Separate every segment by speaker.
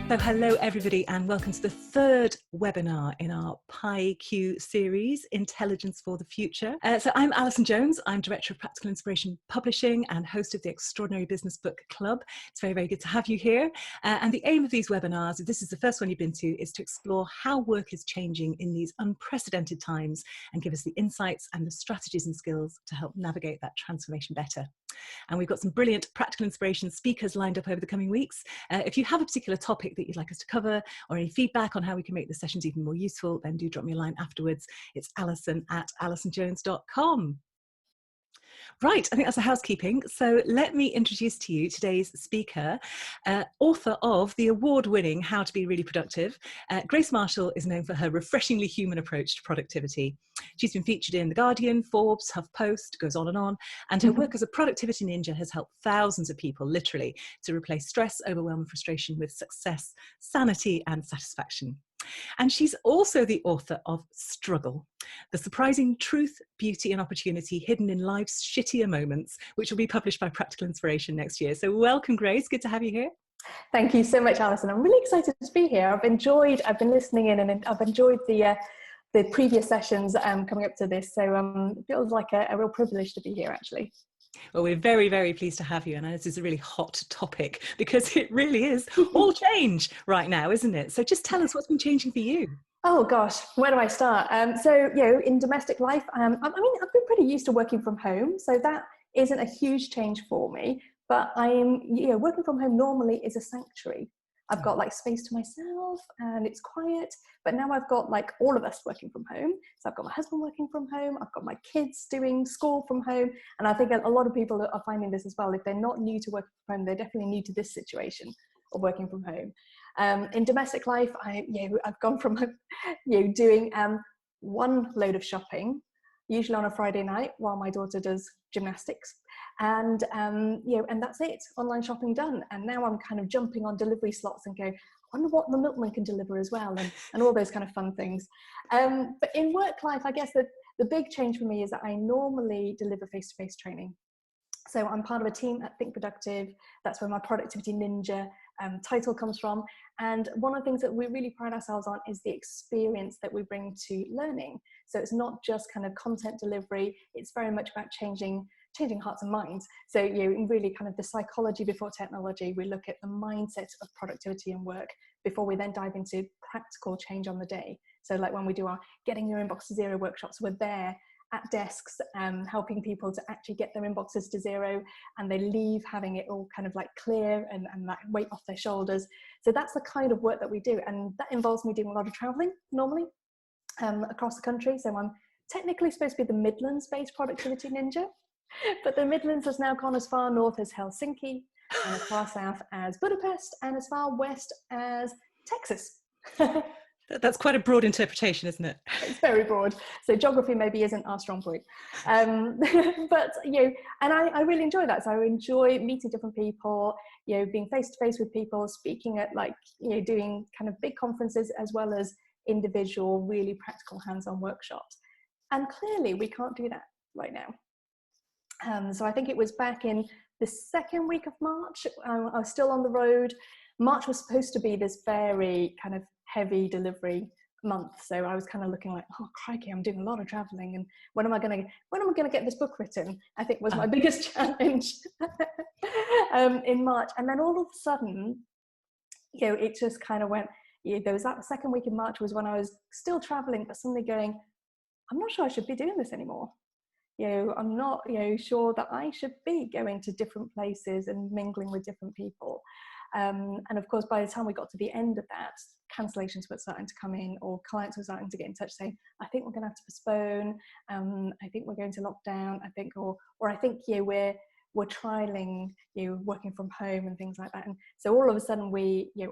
Speaker 1: So hello everybody and welcome to the third webinar in our PIQ series, Intelligence for the Future. So I'm Alison Jones, I'm Director of Practical Inspiration Publishing and host of the Extraordinary Business Book Club. It's very, very good to have you here. And the aim of these webinars, if this is the first one you've been to, is to explore how work is changing in these unprecedented times and give us the insights and the strategies and skills to help navigate that transformation better. And we've got some brilliant practical inspiration speakers lined up over the coming weeks. If you have a particular topic that you'd like us to cover or any feedback on how we can make the sessions even more useful, then do drop me a line afterwards. It's alison@alisonjones.com. Right, I think that's the housekeeping. So let me introduce to you today's speaker, author of the award-winning How to Be Really Productive. Grace Marshall is known for her refreshingly human approach to productivity. She's been featured in The Guardian, Forbes, HuffPost, goes on, and her work as a productivity ninja has helped thousands of people, literally, to replace stress, overwhelm, and frustration with success, sanity, and satisfaction. And she's also the author of Struggle, the surprising truth, beauty and opportunity hidden in life's shittier moments, which will be published by Practical Inspiration next year. So welcome, Grace. Good to have you here.
Speaker 2: Thank you so much, Alison. I'm really excited to be here. I've been listening in and I've enjoyed the previous sessions coming up to this. So it feels like a real privilege to be here, actually.
Speaker 1: Well, we're very, very pleased to have you. And this is a really hot topic because it really is all change right now, isn't it? So just tell us what's been changing for you.
Speaker 2: Oh gosh, where do I start? So, in domestic life, I've been pretty used to working from home. So that isn't a huge change for me, but working from home normally is a sanctuary. I've got like space to myself and it's quiet, but now I've got like all of us working from home. So I've got my husband working from home, I've got my kids doing school from home. And I think a lot of people are finding this as well. If they're not new to working from home, they're definitely new to this situation of working from home. In domestic life, I've gone from doing one load of shopping, usually on a Friday night while my daughter does gymnastics, and that's it, online shopping done. And now I'm kind of jumping on delivery slots and go, I wonder what the milkman can deliver as well, and all those kind of fun things. But in work life, I guess that the big change for me is that I normally deliver face-to-face training. So I'm part of a team at Think Productive. That's where my Productivity Ninja title comes from. And one of the things that we really pride ourselves on is the experience that we bring to learning. So it's not just kind of content delivery, it's very much about changing hearts and minds. So really kind of the psychology before technology, we look at the mindset of productivity and work before we then dive into practical change on the day. So like when we do our Getting Your Inbox to Zero workshops, we're there at desks helping people to actually get their inboxes to zero, and they leave having it all kind of like clear and that weight off their shoulders. So that's the kind of work that we do, and that involves me doing a lot of traveling normally across the country. So I'm technically supposed to be the Midlands-based productivity ninja, but the Midlands has now gone as far north as Helsinki, and as far south as Budapest, and as far west as Texas.
Speaker 1: That's quite a broad interpretation, isn't it?
Speaker 2: It's very broad. So geography maybe isn't our strong point. But, and I really enjoy that. So I enjoy meeting different people, being face-to-face with people, speaking at doing kind of big conferences as well as individual, really practical hands-on workshops. And clearly we can't do that right now. So I think it was back in the second week of March, I was still on the road. March was supposed to be this very kind of heavy delivery month, so I was kind of looking like, oh crikey, I'm doing a lot of traveling, and when am I going to get this book written, I think was my biggest challenge in March. And then all of a sudden, it just kind of went, there was that second week in March was when I was still traveling, but suddenly going, I'm not sure I should be doing this anymore. I'm not sure that I should be going to different places and mingling with different people. And of course, by the time we got to the end of that, cancellations were starting to come in, or clients were starting to get in touch saying, I think we're going to have to postpone. I think we're going to lockdown. I think, or I think we're trialing working from home and things like that. And so all of a sudden,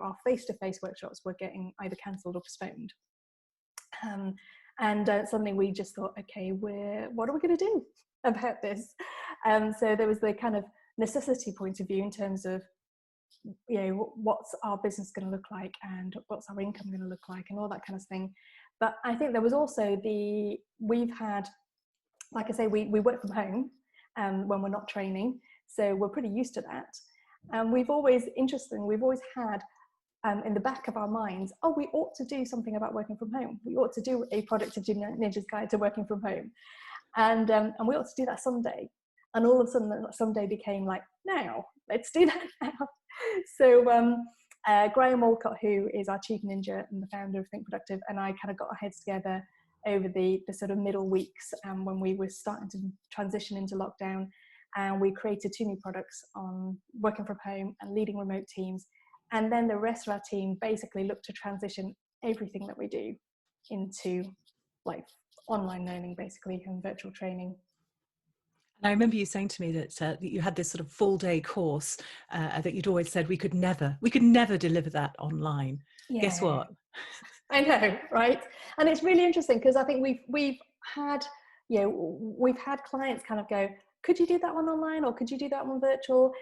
Speaker 2: our face-to-face workshops were getting either cancelled or postponed. And suddenly we just thought, okay, what are we going to do about this? So there was the kind of necessity point of view in terms of, what's our business going to look like and what's our income going to look like and all that kind of thing. But I think there was also we've had, like I say, we work from home when we're not training. So we're pretty used to that. And we've always had in the back of our minds, oh, we ought to do something about working from home. We ought to do a productivity ninja's guide to working from home. And we ought to do that someday. And all of a sudden that someday became like, now, let's do that now. So Graham Alcott, who is our chief ninja and the founder of Think Productive, and I kind of got our heads together over the sort of middle weeks when we were starting to transition into lockdown. And we created 2 new products on working from home and leading remote teams. And then the rest of our team basically looked to transition everything that we do into like online learning, basically, and virtual training.
Speaker 1: And I remember you saying to me that you had this sort of full day course that you'd always said we could never deliver that online. Guess
Speaker 2: Yeah,
Speaker 1: what?
Speaker 2: I know, right? And it's really interesting because I think we've had, we've had clients kind of go, could you do that one online, or could you do that one virtual?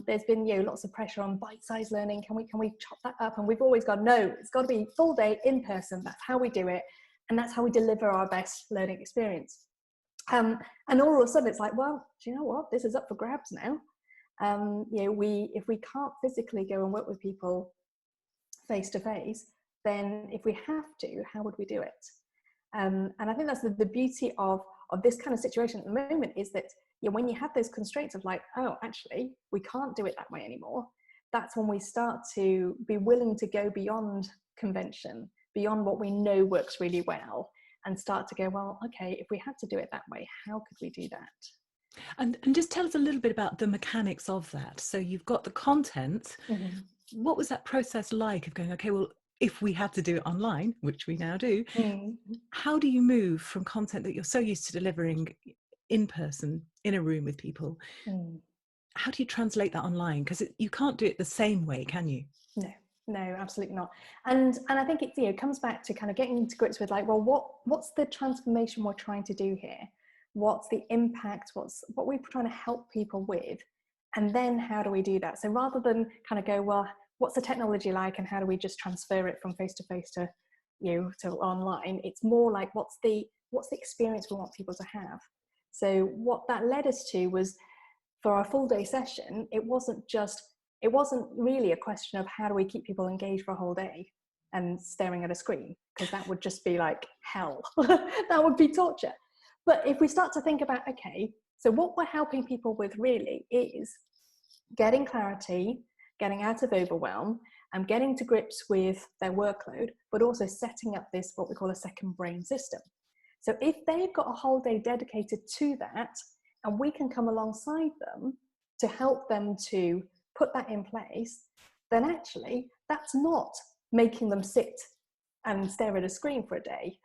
Speaker 2: There's been lots of pressure on bite-sized learning. Can we chop that up? And we've always gone, no, it's got to be full day in person. That's how we do it, and that's how we deliver our best learning experience. And all of a sudden, it's like, well, do you know what? This is up for grabs now. If we can't physically go and work with people face to face, then if we have to, how would we do it? And I think that's the beauty of this kind of situation at the moment, is that when you have those constraints of like, oh, actually, we can't do it that way anymore, that's when we start to be willing to go beyond convention, beyond what we know works really well, and start to go, well, okay, if we had to do it that way, how could we do that?
Speaker 1: And just tell us a little bit about the mechanics of that. So you've got the content.
Speaker 2: Mm-hmm.
Speaker 1: What was that process like of going, okay, well, if we had to do it online, which we now do, how do you move from content that you're so used to delivering in person, in a room with people? How do you translate that online? Because you can't do it the same way, can you?
Speaker 2: No, absolutely not. And I think it comes back to kind of getting to grips with like, well, what's the transformation we're trying to do here? What's the impact? What we're trying to help people with? And then how do we do that? So rather than kind of go, well, what's the technology like, and how do we just transfer it from face to face to to online? It's more like, what's the experience we want people to have? So what that led us to was, for our full day session, it wasn't really a question of how do we keep people engaged for a whole day and staring at a screen, because that would just be like hell. That would be torture. But if we start to think about, okay, so what we're helping people with really is getting clarity, getting out of overwhelm, and getting to grips with their workload, but also setting up this, what we call a second brain system. So if they've got a whole day dedicated to that, and we can come alongside them to help them to put that in place, then actually that's not making them sit and stare at a screen for a day.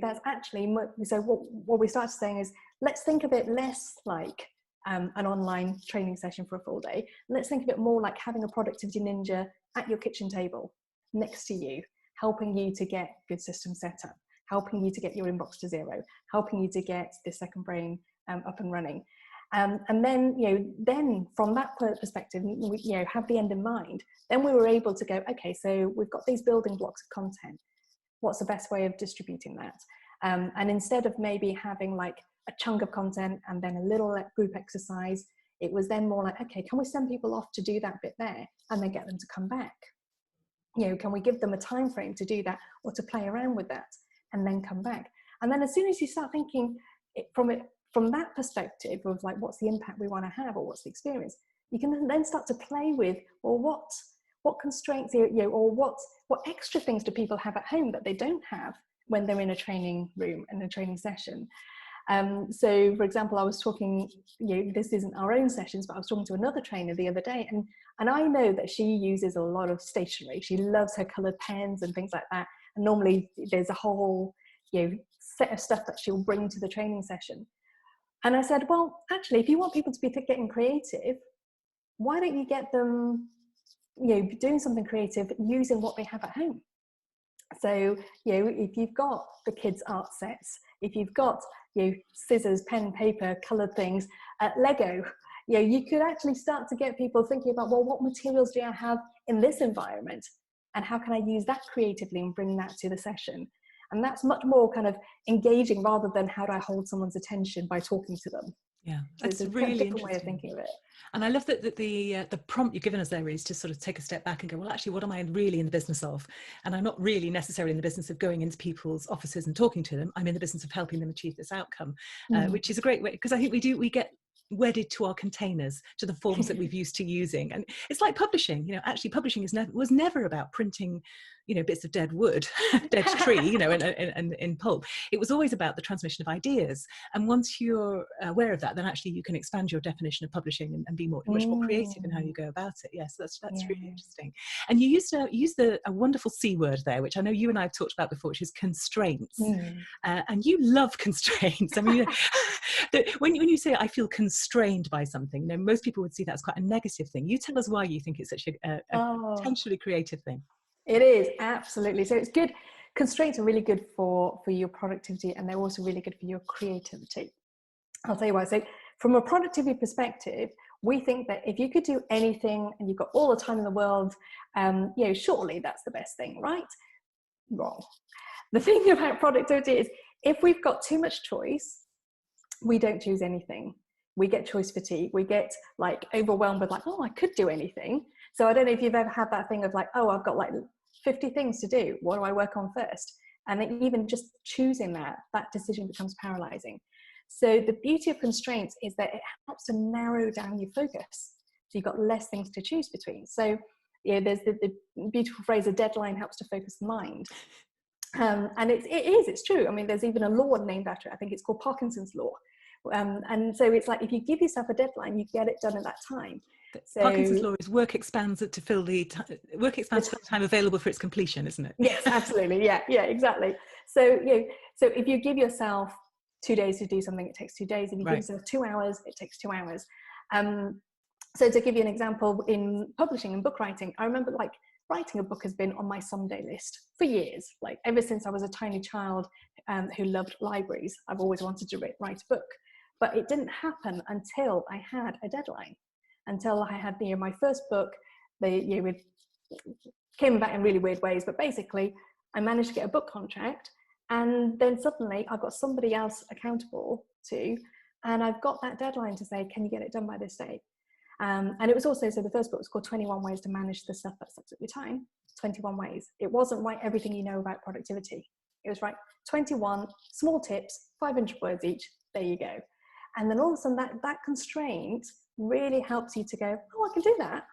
Speaker 2: That's actually, so what we started saying is, let's think of it less like an online training session for a full day. Let's think of it more like having a productivity ninja at your kitchen table next to you, helping you to get good systems set up, helping you to get your inbox to zero, helping you to get the second brain up and running. And then, then from that perspective, we, have the end in mind. Then we were able to go, okay, so we've got these building blocks of content. What's the best way of distributing that? And instead of maybe having like a chunk of content and then a little group exercise, it was then more like, okay, can we send people off to do that bit there and then get them to come back? Can we give them a time frame to do that, or to play around with that and then come back? And then as soon as you start thinking from that perspective of like, what's the impact we want to have, or what's the experience, you can then start to play with, well, what constraints, or what extra things do people have at home that they don't have when they're in a training room and a training session. So for example, I was talking, this isn't our own sessions, but I was talking to another trainer the other day, and I know that she uses a lot of stationery. She loves her colored pens and things like that. And normally there's a whole, set of stuff that she'll bring to the training session. And I said, well, actually, if you want people to be getting creative, why don't you get them, doing something creative using what they have at home? So, if you've got the kids' art sets, if you've got, scissors, pen, paper, colored things, Lego, you could actually start to get people thinking about, well, what materials do I have in this environment? And how can I use that creatively and bring that to the session? And that's much more kind of engaging, rather than how do I hold someone's attention by talking to them.
Speaker 1: Yeah,
Speaker 2: So it's
Speaker 1: that's
Speaker 2: a kind of
Speaker 1: really
Speaker 2: different way of
Speaker 1: interesting.
Speaker 2: thinking of it.
Speaker 1: And I love that the prompt you've given us there is to sort of take a step back and go, well, actually, what am I really in the business of? And I'm not really necessarily in the business of going into people's offices and talking to them. I'm in the business of helping them achieve this outcome,
Speaker 2: Mm.
Speaker 1: which is a great way, because I think we get wedded to our containers, to the forms that we've used to using. And it's like publishing, actually publishing was never about printing, bits of dead wood, dead tree, and in pulp. It was always about the transmission of ideas. And once you're aware of that, then actually you can expand your definition of publishing and be much more creative in how you
Speaker 2: Mm.
Speaker 1: go about it. Yes, that's
Speaker 2: Yeah.
Speaker 1: really interesting. And you used a wonderful C word there, which I know you and I have talked about before, which is constraints.
Speaker 2: Mm.
Speaker 1: And you love constraints. I mean, when you say I feel constrained by something, most people would see that as quite a negative thing. You tell us why you think it's such a
Speaker 2: Oh,
Speaker 1: potentially creative thing.
Speaker 2: it is, absolutely. So it's good. Constraints are really good for your productivity, and they're also really good for your creativity. I'll tell you why. So from a productivity perspective, we think that if you could do anything and you've got all the time in the world, surely that's the best thing, right? Wrong. The thing about productivity is if we've got too much choice, we don't choose anything. We get choice fatigue. We get like overwhelmed with like, oh, I could do anything. So I don't know if you've ever had that thing of like, oh, I've got like 50 things to do. What do I work on first? And then even just choosing that decision becomes paralyzing. So the beauty of constraints is that it helps to narrow down your focus. So you've got less things to choose between. So there's the beautiful phrase, a deadline helps to focus the mind. And it's true. I mean, there's even a law named after it. I think it's called Parkinson's law. And so it's like, if you give yourself a deadline, you get it done at that time. So
Speaker 1: Parkinson's law is work expands to fill work expands to the time available for its completion, isn't it?
Speaker 2: Yes, absolutely. Yeah, exactly. So, so if you give yourself 2 days to do something, it takes 2 days. If you give yourself 2 hours, it takes 2 hours. So to give you an example, in publishing and book writing, I remember like writing a book has been on my someday list for years. Like ever since I was a tiny child who loved libraries, I've always wanted to write a book. But it didn't happen until I had a deadline, until I had my first book. It came about in really weird ways, but basically I managed to get a book contract, and then suddenly I've got somebody else accountable to, and I've got that deadline to say, can you get it done by this date? And it was also, so the first book was called 21 Ways to Manage the Stuff That Sucks Up Your Time. 21 ways. It wasn't write everything you know about productivity. It was write 21 small tips, 500 words each. There you go. And then all of a sudden that constraint really helps you to go, oh, I can do that.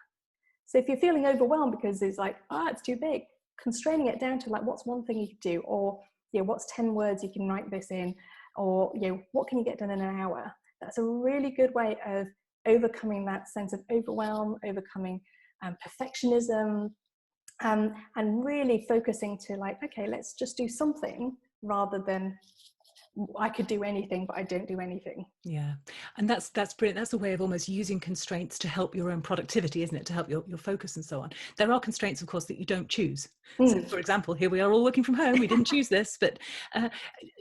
Speaker 2: So if you're feeling overwhelmed because it's like, it's too big, constraining it down to like, what's one thing you could do? Or, what's 10 words you can write this in? Or, what can you get done in an hour? That's a really good way of overcoming that sense of overwhelm, overcoming perfectionism, and really focusing to like, okay, let's just do something rather than I could do anything, but I don't do anything.
Speaker 1: Yeah. And that's brilliant. That's a way of almost using constraints to help your own productivity, isn't it? To help your focus and so on. There are constraints, of course, that you don't choose. So for example, here we are all working from home. We didn't choose this, but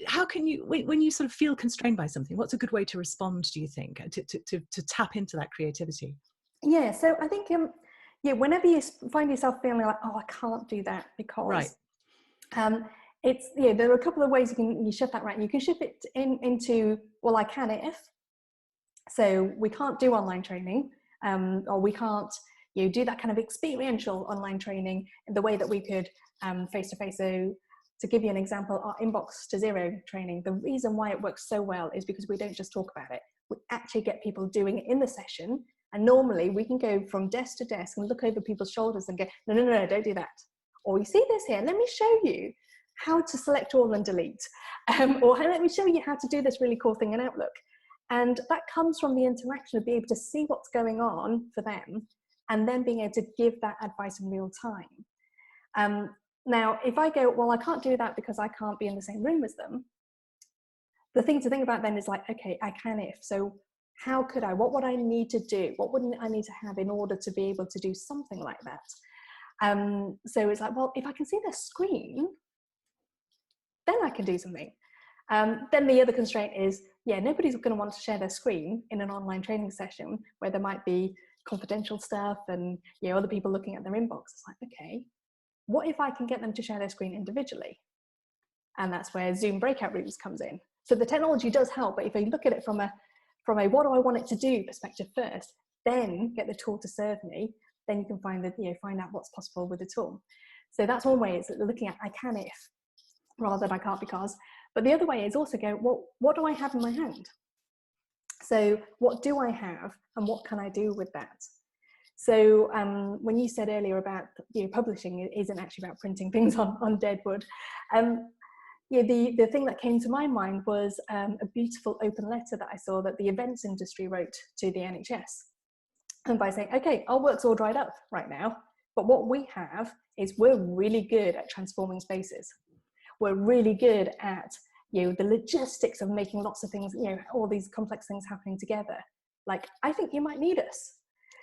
Speaker 1: how can you, when you sort of feel constrained by something, what's a good way to respond, do you think, to tap into that creativity?
Speaker 2: Yeah. So I think, whenever you find yourself feeling like, oh, I can't do that
Speaker 1: Right.
Speaker 2: because, it's, there are a couple of ways you shift that, right? You can shift it into, well, I can if. So we can't do online training, or we can't do that kind of experiential online training in the way that we could face-to-face. So to give you an example, our inbox to zero training, the reason why it works so well is because we don't just talk about it. We actually get people doing it in the session. And normally we can go from desk to desk and look over people's shoulders and go, no, don't do that. Or you see this here, let me show you how to select all and delete. Or let me show you how to do this really cool thing in Outlook. And that comes from the interaction of being able to see what's going on for them and then being able to give that advice in real time. Now, if I go, well, I can't do that because I can't be in the same room as them, the thing to think about then is like, okay, I can if. So how could I, what would I need to do? What would I need to have in order to be able to do something like that? So it's like, well, if I can see their screen, then I can do something. Then the other constraint is, nobody's going to want to share their screen in an online training session where there might be confidential stuff and other people looking at their inbox. It's like, okay, what if I can get them to share their screen individually? And that's where Zoom breakout rooms comes in. So the technology does help, but if you look at it from a from a what do I want it to do perspective first, then get the tool to serve me, then you can find out what's possible with the tool. So that's one way, is looking at I can if rather than I can't because. But the other way is also go, well, what do I have in my hand? So what do I have and what can I do with that? So when you said earlier about publishing, it isn't actually about printing things on dead wood. The thing that came to my mind was a beautiful open letter that I saw that the events industry wrote to the NHS. And by saying, okay, our work's all dried up right now, but what we have is we're really good at transforming spaces. We're really good at the logistics of making lots of things, all these complex things happening together. Like, I think you might need us.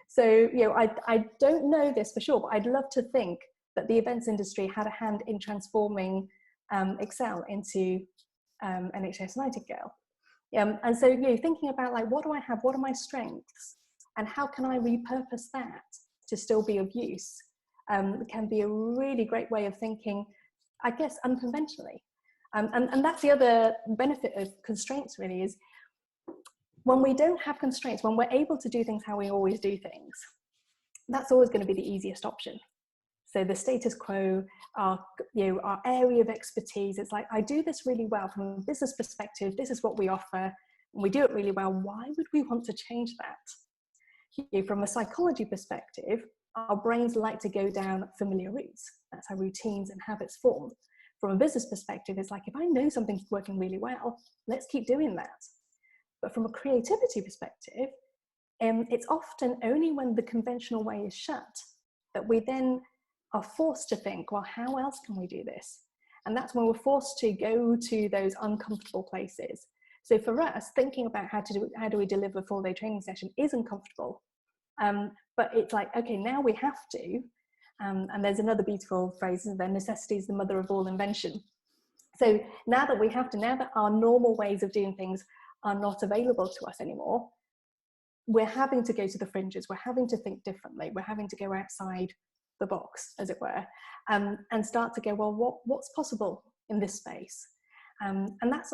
Speaker 2: So, I don't know this for sure, but I'd love to think that the events industry had a hand in transforming Excel into NHS Nightingale. And so, thinking about like, what do I have? What are my strengths? And how can I repurpose that to still be of use? Can be a really great way of thinking, I guess, unconventionally. And that's the other benefit of constraints, really, is when we don't have constraints, when we're able to do things how we always do things, that's always going to be the easiest option. So the status quo, our area of expertise, it's like, I do this really well from a business perspective, this is what we offer, and we do it really well. Why would we want to change that? From a psychology perspective, our brains like to go down familiar routes. That's how routines and habits form. From a business perspective, it's like, if I know something's working really well, let's keep doing that. But from a creativity perspective, it's often only when the conventional way is shut that we then are forced to think, well, how else can we do this? And that's when we're forced to go to those uncomfortable places. So for us, thinking about how do we deliver a full-day training session is uncomfortable. But it's like, okay, now we have to. And there's another beautiful phrase, that necessity is the mother of all invention. So now that we have to, now that our normal ways of doing things are not available to us anymore, we're having to go to the fringes, we're having to think differently, we're having to go outside the box, as it were, and start to go, well, what's possible in this space? And that's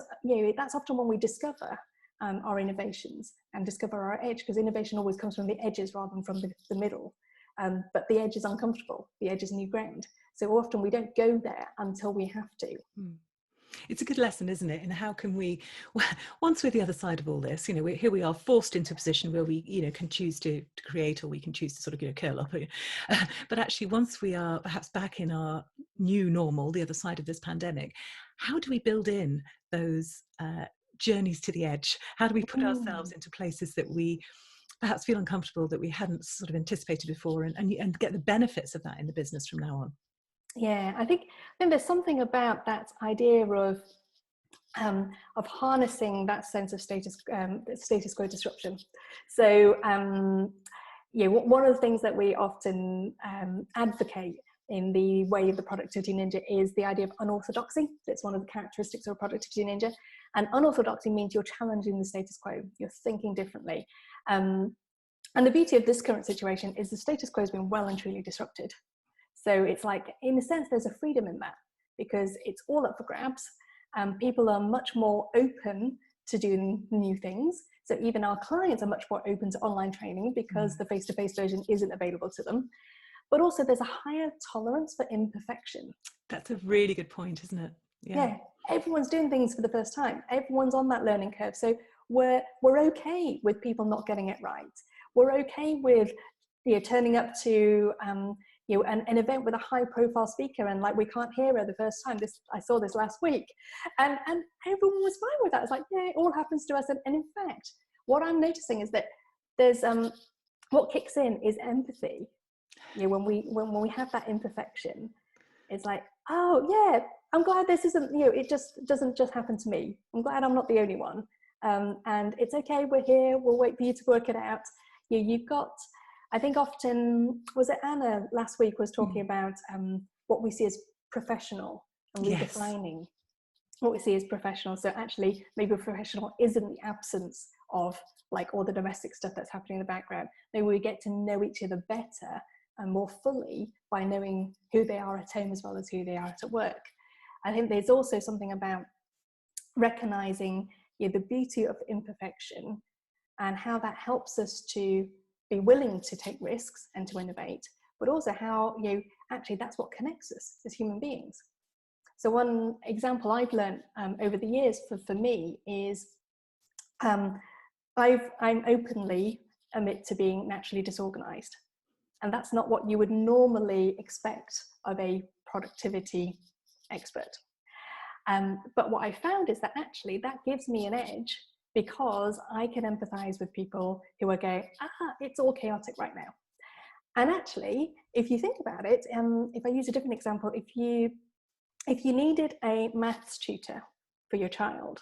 Speaker 2: often when we discover our innovations and discover our edge, because innovation always comes from the edges rather than from the middle. But the edge is uncomfortable, the edge is new ground. So often we don't go there until we have to.
Speaker 1: It's a good lesson, isn't it? And how can we, once we're the other side of all this, here we are forced into a position where we, can choose to create, or we can choose to sort of, curl up. But actually, once we are perhaps back in our new normal, the other side of this pandemic, how do we build in those journeys to the edge? How do we put ourselves into places that we perhaps feel uncomfortable, that we hadn't sort of anticipated before, and get the benefits of that in the business from now on?
Speaker 2: Yeah, I think there's something about that idea of harnessing that sense of status quo disruption. So, one of the things that we often advocate in the way of the Productivity Ninja is the idea of unorthodoxy. It's one of the characteristics of a Productivity Ninja. And unorthodoxy means you're challenging the status quo, you're thinking differently. And the beauty of this current situation is the status quo has been well and truly disrupted. So it's like, in a sense, there's a freedom in that, because it's all up for grabs. People are much more open to doing new things. So even our clients are much more open to online training because the face-to-face version isn't available to them. But also there's a higher tolerance for imperfection.
Speaker 1: That's a really good point, isn't it?
Speaker 2: Yeah, everyone's doing things for the first time. Everyone's on that learning curve. So we're okay with people not getting it right. We're okay with turning up to an event with a high profile speaker and like we can't hear her the first time. I saw this last week, and everyone was fine with that. It's like, yeah, it all happens to us. And in fact, what I'm noticing is that there's what kicks in is empathy. When we have that imperfection, it's like, oh yeah, I'm glad this isn't, it just doesn't just happen to me. I'm glad I'm not the only one. And it's okay, we're here, we'll wait for you to work it out. You've got, I think often, was it Anna last week was talking about what we see as professional and redefining what we see as professional. So actually, maybe professional isn't the absence of like all the domestic stuff that's happening in the background. Maybe we get to know each other better and more fully by knowing who they are at home as well as who they are at work. I think there's also something about recognizing the beauty of imperfection and how that helps us to be willing to take risks and to innovate, but also how, actually that's what connects us as human beings. So one example I've learned over the years for me is I'm openly admit to being naturally disorganized. And that's not what you would normally expect of a productivity expert. But what I found is that actually that gives me an edge, because I can empathize with people who are going, it's all chaotic right now. And actually, if you think about it, if I use a different example, if you needed a maths tutor for your child,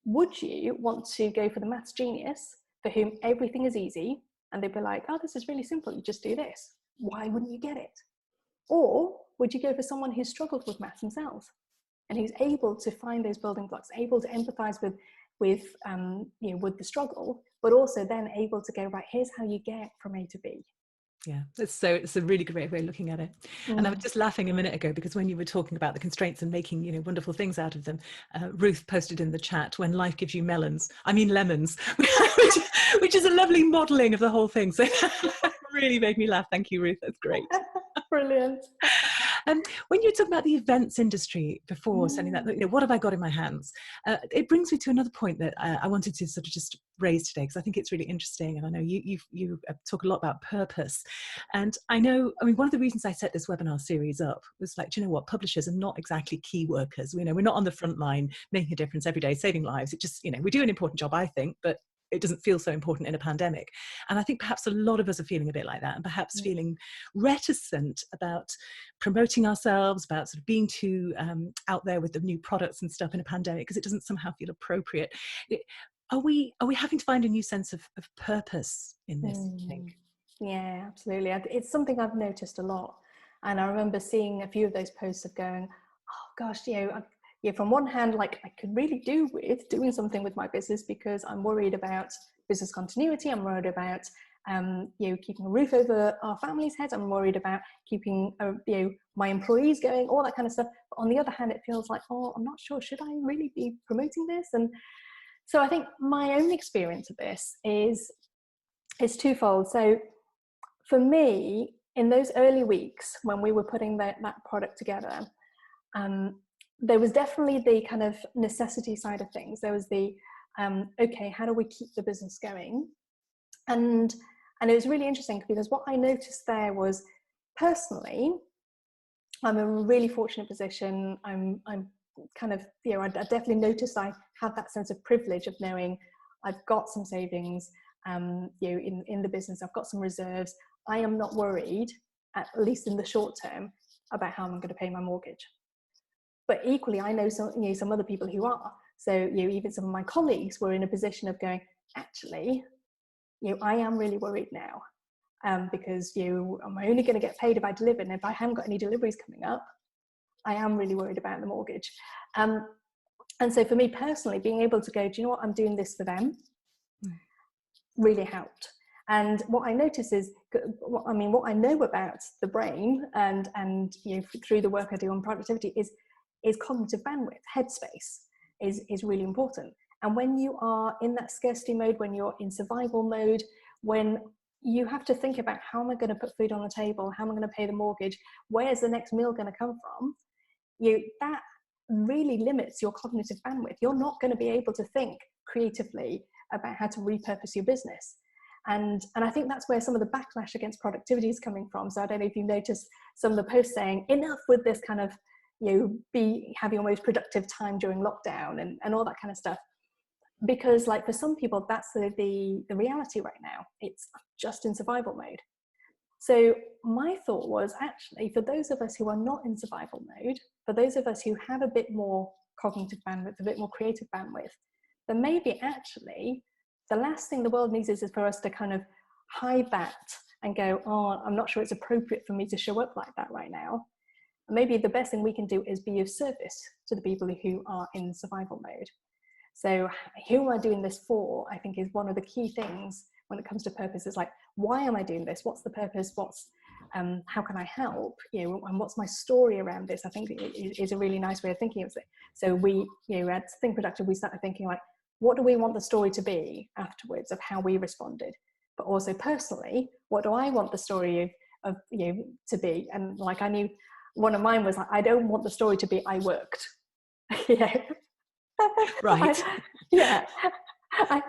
Speaker 2: would you want to go for the maths genius for whom everything is easy and they'd be like, oh, this is really simple, you just do this? Why wouldn't you get it? Or would you go for someone who struggled with maths themselves and who's able to find those building blocks, able to empathize with the struggle, but also then able to go, right, here's how you get from A to B.
Speaker 1: Yeah, it's a really great way of looking at it. And I was just laughing a minute ago because when you were talking about the constraints and making, wonderful things out of them, Ruth posted in the chat, when life gives you melons, I mean lemons, which is a lovely modeling of the whole thing. So really made me laugh. Thank you, Ruth. That's great.
Speaker 2: Brilliant.
Speaker 1: When you talk about the events industry before, sending that, what have I got in my hands? It brings me to another point that I wanted to sort of just raise today, because I think it's really interesting. And I know you talk a lot about purpose. And I know, one of the reasons I set this webinar series up was like, do you know what? Publishers are not exactly key workers. We're not on the front line making a difference every day, saving lives. It just, we do an important job, I think, but it doesn't feel so important in a pandemic. And I think perhaps a lot of us are feeling a bit like that, and perhaps feeling reticent about promoting ourselves, about sort of being too out there with the new products and stuff in a pandemic, because it doesn't somehow feel appropriate. Are we having to find a new sense of purpose in this, I think?
Speaker 2: Yeah, absolutely. It's something I've noticed a lot. And I remember seeing a few of those posts of going, oh gosh, from one hand, like I could really do with doing something with my business because I'm worried about business continuity. I'm worried about, keeping a roof over our family's heads. I'm worried about keeping, my employees going, all that kind of stuff. But on the other hand, it feels like, oh, I'm not sure, should I really be promoting this? And so I think my own experience of this is twofold. So for me, in those early weeks when we were putting that product together, there was definitely the kind of necessity side of things. There was the, okay, how do we keep the business going? And it was really interesting because what I noticed there was, personally, I'm in a really fortunate position. I'm kind of, I definitely noticed I have that sense of privilege of knowing I've got some savings, in the business. I've got some reserves. I am not worried, at least in the short term, about how I'm going to pay my mortgage. But equally, I know some other people who are. So even some of my colleagues were in a position of going, actually, I am really worried now, because I'm only going to get paid if I deliver, and if I haven't got any deliveries coming up, I am really worried about the mortgage. And so for me personally, being able to go, do you know what, I'm doing this for them, really helped. And what I notice is, what I know about the brain and through the work I do on productivity is cognitive bandwidth, headspace is really important. And when you are in that scarcity mode, when you're in survival mode, when you have to think about how am I going to put food on the table, how am I going to pay the mortgage, where's the next meal going to come from, that really limits your cognitive bandwidth. You're not going to be able to think creatively about how to repurpose your business. And I think that's where some of the backlash against productivity is coming from. So I don't know if you've noticed some of the posts saying, enough with this kind of, be having your most productive time during lockdown and all that kind of stuff. Because like for some people, that's the reality right now. It's just in survival mode. So my thought was, actually, for those of us who are not in survival mode, for those of us who have a bit more cognitive bandwidth, a bit more creative bandwidth, then maybe actually the last thing the world needs is for us to kind of hide that and go, oh, I'm not sure it's appropriate for me to show up like that right now. And maybe the best thing we can do is be of service to the people who are in survival mode. So who am I doing this for, I think, is one of the key things when it comes to purpose. Is like, why am I doing this? What's the purpose? How can I help? And what's my story around this? I think is a really nice way of thinking of it. So we, at Think Productive, we started thinking like, what do we want the story to be afterwards of how we responded? But also personally, what do I want the story of to be? And like, I knew one of mine was like, I don't want the story to be I worked. Yeah.
Speaker 1: Right.
Speaker 2: Yeah.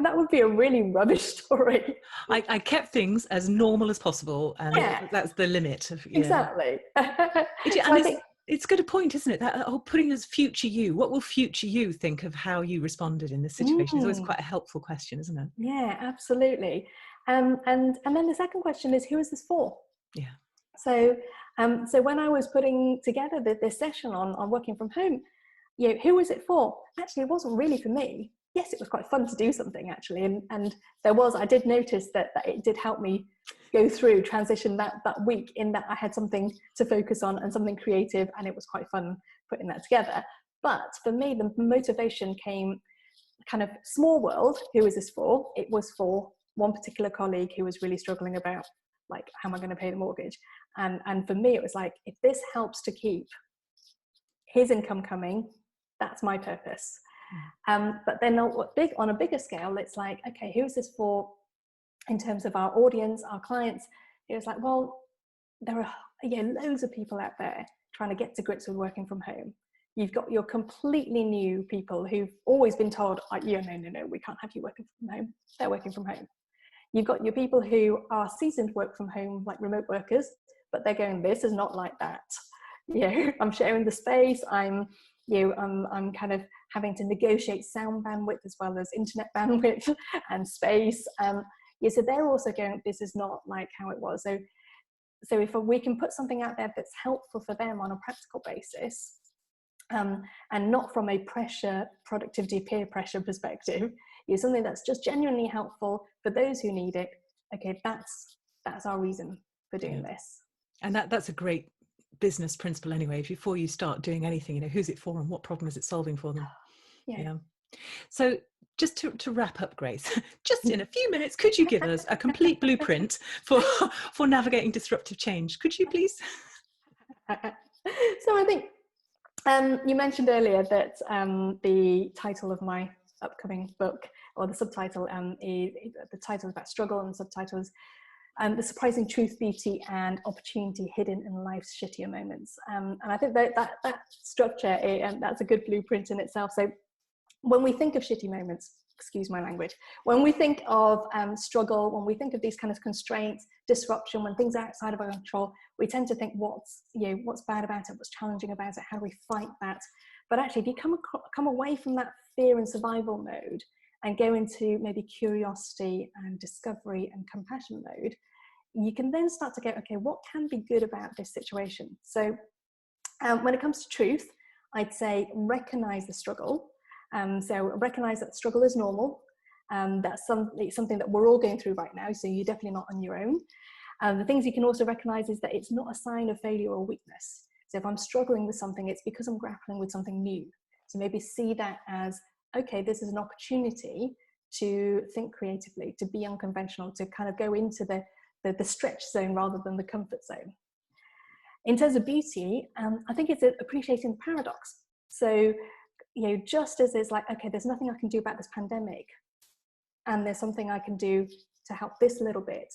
Speaker 2: That would be a really rubbish story.
Speaker 1: I kept things as normal as possible, and
Speaker 2: Yeah,
Speaker 1: that's the limit of,
Speaker 2: exactly. So
Speaker 1: and
Speaker 2: I think,
Speaker 1: it's good a point, isn't it? That whole putting as future you. What will future you think of how you responded in this situation? Is always quite a helpful question, isn't it?
Speaker 2: yeah, absolutely. And then the second question is, who is this for?
Speaker 1: Yeah.
Speaker 2: So so when I was putting together this session on working from home, who was it for? Actually, it wasn't really for me. Yes, it was quite fun to do something actually, and I did notice that it did help me go through transition that week, in that I had something to focus on and something creative, and it was quite fun putting that together. But for me, the motivation came kind of small world. Who is this for? It was for one particular colleague who was really struggling about, like, how am I going to pay the mortgage? And for me, it was like, if this helps to keep his income coming, that's my purpose. But then on a bigger scale, it's like, okay, who's this for in terms of our audience, our clients? It was like, well, there are loads of people out there trying to get to grips with working from home. You've got your completely new people who've always been told, oh, no, we can't have you working from home. They're working from home. You've got your people who are seasoned work from home, like remote workers, but they're going, this is not like that. I'm sharing the space. I'm kind of having to negotiate sound bandwidth as well as internet bandwidth and space. So they're also going, this is not like how it was. So if we can put something out there that's helpful for them on a practical basis, and not from a productivity, peer pressure perspective, something that's just genuinely helpful for those who need it. Okay, that's our reason for doing this.
Speaker 1: And that's a great business principle anyway. Before you start doing anything, who's it for and what problem is it solving for them? Yeah. So just to wrap up, Grace, just in a few minutes, could you give us a complete blueprint for navigating disruptive change? Could you please?
Speaker 2: So I think you mentioned earlier that the title of my upcoming book, or the subtitle, the title is about struggle, and the subtitle is the surprising truth, beauty, and opportunity hidden in life's shittier moments. And I think that structure, that's a good blueprint in itself. So when we think of shitty moments, excuse my language, when we think of struggle, when we think of these kind of constraints, disruption, when things are outside of our control, we tend to think what's bad about it, what's challenging about it, how do we fight that? But actually, if you come away from that fear and survival mode and go into maybe curiosity and discovery and compassion mode, you can then start to go, okay, what can be good about this situation? So when it comes to truth, I'd say recognize the struggle. So recognize that struggle is normal. That's something that we're all going through right now, so you're definitely not on your own. The things you can also recognize is that it's not a sign of failure or weakness. So if I'm struggling with something, it's because I'm grappling with something new. So maybe see that as, okay, this is an opportunity to think creatively, to be unconventional, to kind of go into the stretch zone rather than the comfort zone. In terms of beauty, I think it's appreciating the paradox. So, just as it's like, okay, there's nothing I can do about this pandemic, and there's something I can do to help this little bit,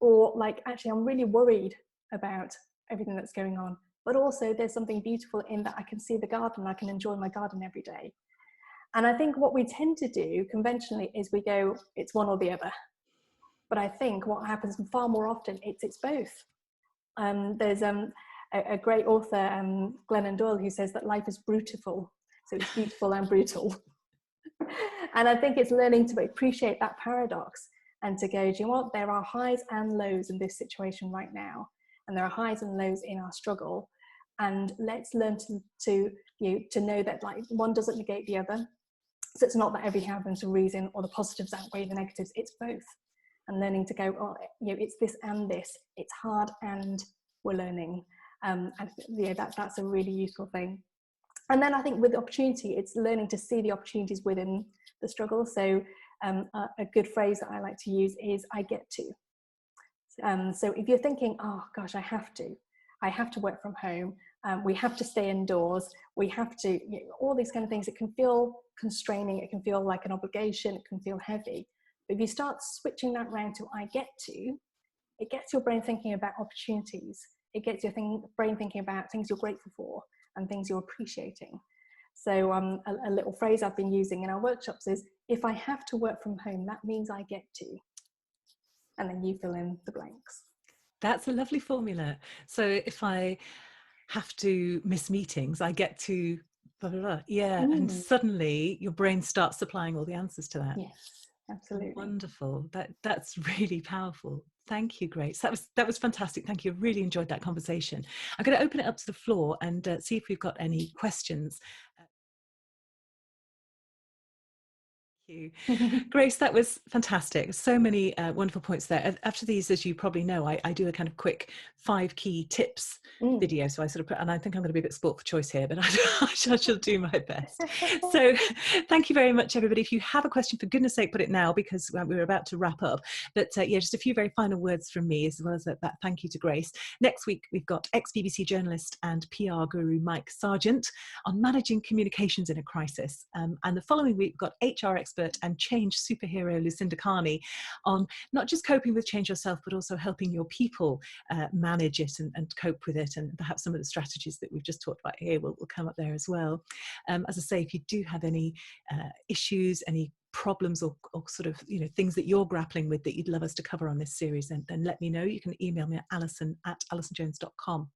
Speaker 2: or like, actually, I'm really worried about everything that's going on, but also there's something beautiful in that I can see the garden, I can enjoy my garden every day. And I think what we tend to do conventionally is we go, it's one or the other. But I think what happens far more often, it's both. There's a great author, Glennon Doyle, who says that life is brutiful. So it's beautiful and brutal. And I think it's learning to appreciate that paradox and to go, do you know what? There are highs and lows in this situation right now. And there are highs and lows in our struggle. And let's learn to know that, like, one doesn't negate the other. So it's not that everything happens for a reason, or the positives outweigh the negatives. It's both. And learning to go, oh, it's this and this. It's hard and we're learning. And that's a really useful thing. And then I think with opportunity, it's learning to see the opportunities within the struggle. So a good phrase that I like to use is, I get to. So if you're thinking, oh gosh, I have to work from home, We have to stay indoors. We have to, all these kind of things. It can feel constraining. It can feel like an obligation. It can feel heavy. But if you start switching that round to I get to, it gets your brain thinking about opportunities. It gets your brain thinking about things you're grateful for and things you're appreciating. So a little phrase I've been using in our workshops is, if I have to work from home, that means I get to. And then you fill in the blanks.
Speaker 1: That's a lovely formula. So if I have to miss meetings, I get to blah, blah, blah. Yeah. And suddenly your brain starts supplying all the answers to that.
Speaker 2: Yes, absolutely.
Speaker 1: Wonderful. That's really powerful. Thank you, Grace. That was fantastic. Thank you. I really enjoyed that conversation. I'm going to open it up to the floor and see if we've got any questions. You. Grace, that was fantastic. So many wonderful points there. After these, as you probably know, I do a kind of quick 5 key tips video. So I sort of put, and I think I'm going to be a bit sport for choice here, but I shall do my best. So thank you very much, everybody. If you have a question, for goodness sake, put it now, because we're about to wrap up. But yeah, just a few very final words from me, as well as that thank you to Grace. Next week, we've got ex-BBC journalist and PR guru Mike Sargent on managing communications in a crisis. And the following week, we've got HR expert and change superhero Lucinda Carney on not just coping with change yourself, but also helping your people manage it and cope with it. And perhaps some of the strategies that we've just talked about here will come up there as well. As I say, if you do have any issues, any problems or sort of things that you're grappling with that you'd love us to cover on this series, then let me know. You can email me at alison@alisonjones.com.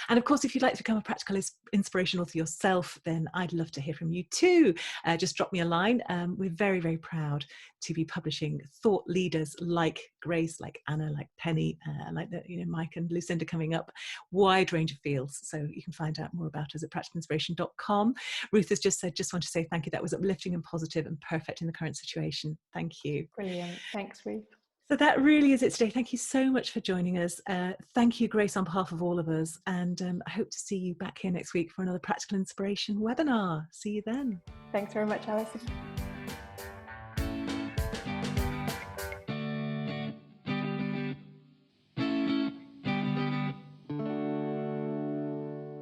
Speaker 1: And of course, if you'd like to become a practical inspiration author yourself, then I'd love to hear from you too. Just drop me a line. We're very, very proud to be publishing thought leaders like Grace, like Anna, like Penny, like Mike and Lucinda coming up, wide range of fields. So you can find out more about us at practicalinspiration.com. Ruth has just said, just want to say thank you. That was uplifting and positive and perfect in the current situation. Thank you.
Speaker 2: Brilliant. Thanks, Ruth.
Speaker 1: So that really is it today. Thank you so much for joining us. Thank you, Grace, on behalf of all of us. And I hope to see you back here next week for another Practical Inspiration webinar. See you then.
Speaker 2: Thanks very much, Alison.